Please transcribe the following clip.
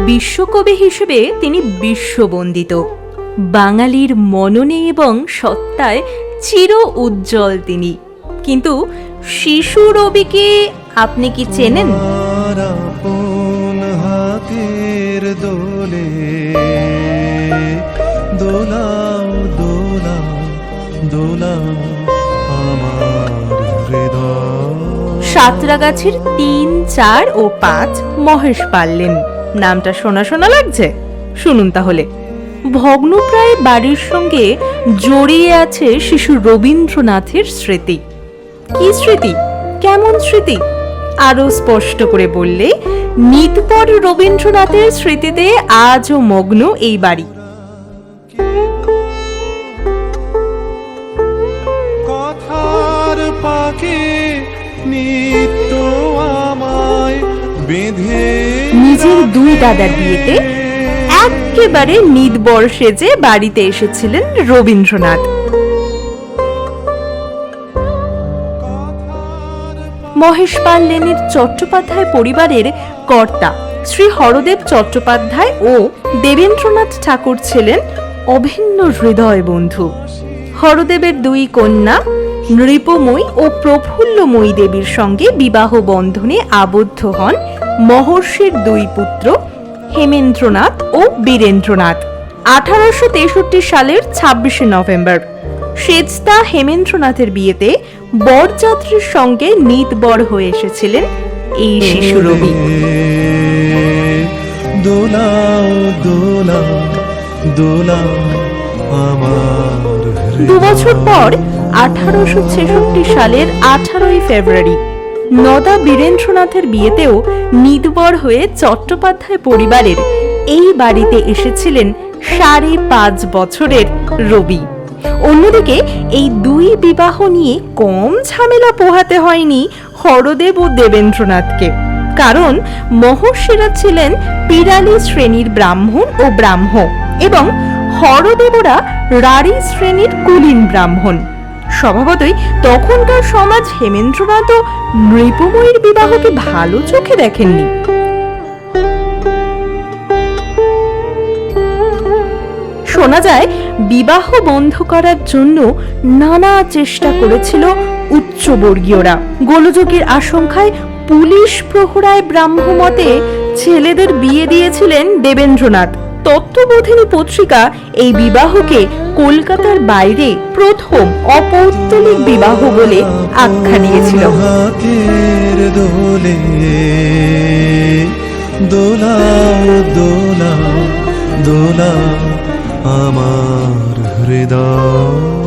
বিশ্বকবি হিসেবে তিনি বিশ্ববন্দিত। বাঙালির মননে এবং সত্তায় চির উজ্জ্বল তিনি। কিন্তু শিশু রবিকে আপনি কি চেনেন? সাঁতরাগাছির ৩, ৪ ও ৫ মহেশ পাললেন। নামটা শোনা শোনা লাগছে, শুনুন তাহলে। ভগ্নপ্রায় বাড়ির সঙ্গে জড়িয়ে আছে শিশু রবীন্দ্রনাথের স্মৃতি। কি স্মৃতি, কেমন স্মৃতি? আরো স্পষ্ট করে বললে, নিতপর রবীন্দ্রনাথের স্মৃতিতে আজও মগ্ন এই বাড়ি। কথার পাখি নিত্য আমায় বেঁধে, নিজের ২ দাদার বিয়েতে একেবারে নিতবর সেজে বাড়িতে এসেছিলেন রবীন্দ্রনাথ। মহেশ পাল লেনের চট্টোপাধ্যায় পরিবারের কর্তা শ্রী হরদেব চট্টোপাধ্যায় ও দেবেন্দ্রনাথ ঠাকুর ছিলেন অভিন্ন হৃদয় বন্ধু। হরদেবের ২ কন্যা নৃপময়ী ও প্রফুল্লময়ী দেবীর সঙ্গে বিবাহ বন্ধনে আবদ্ধ হন মহর্ষির ২ পুত্র হেমেন্দ্রনাথ ও বীরেন্দ্রনাথ। 1863 সালের 26শে নভেম্বর সেজদা হেমেন্দ্রনাথের বিয়েতে বরযাত্রীর সঙ্গে নিতবর হয়ে এসেছিলেন এই শিশু রবি। দোলাও দোলাও দোলাও আমার। ২ বছর পর 1866 সালের 18ই ফেব্রুয়ারি নদা বীরেন্দ্রনাথের বিয়েতেও নিতবর হয়ে চট্টোপাধ্যায় পরিবারের এই বাড়িতে এসেছিলেন ৫.৫ বছরের রবি। অন্যদিকে এই ২ বিবাহ নিয়ে কম ঝামেলা পোহাতে হয়নি হরদেব ও দেবেন্দ্রনাথকে। কারণ মহর্ষিরা ছিলেন পিরালি শ্রেণীর ব্রাহ্মণ ও ব্রাহ্ম এবং হরদেবরা রাঢ়ী শ্রেণীর কুলীন ব্রাহ্মণ। স্বভাবতই তখনকার সমাজ হেমেন্দ্রনাথ ও নৃপময়ীর বিবাহকে ভালো চোখে দেখেননি। শোনা যায় বিবাহ বন্ধ করার জন্য নানা চেষ্টা করেছিল উচ্চবর্গীয়রা। গোলযোগের আশঙ্কায় পুলিশ প্রহরায় ব্রাহ্মমতে ছেলেদের বিয়ে দিয়েছিলেন দেবেন্দ্রনাথ। তত্ত্ববোধিনী পত্রিকা এই বিবাহকে কলকাতার বাইরে প্রথম অপৌত্তলিক বিবাহ বলে আখ্যা দিয়েছিল। আমার হৃদয়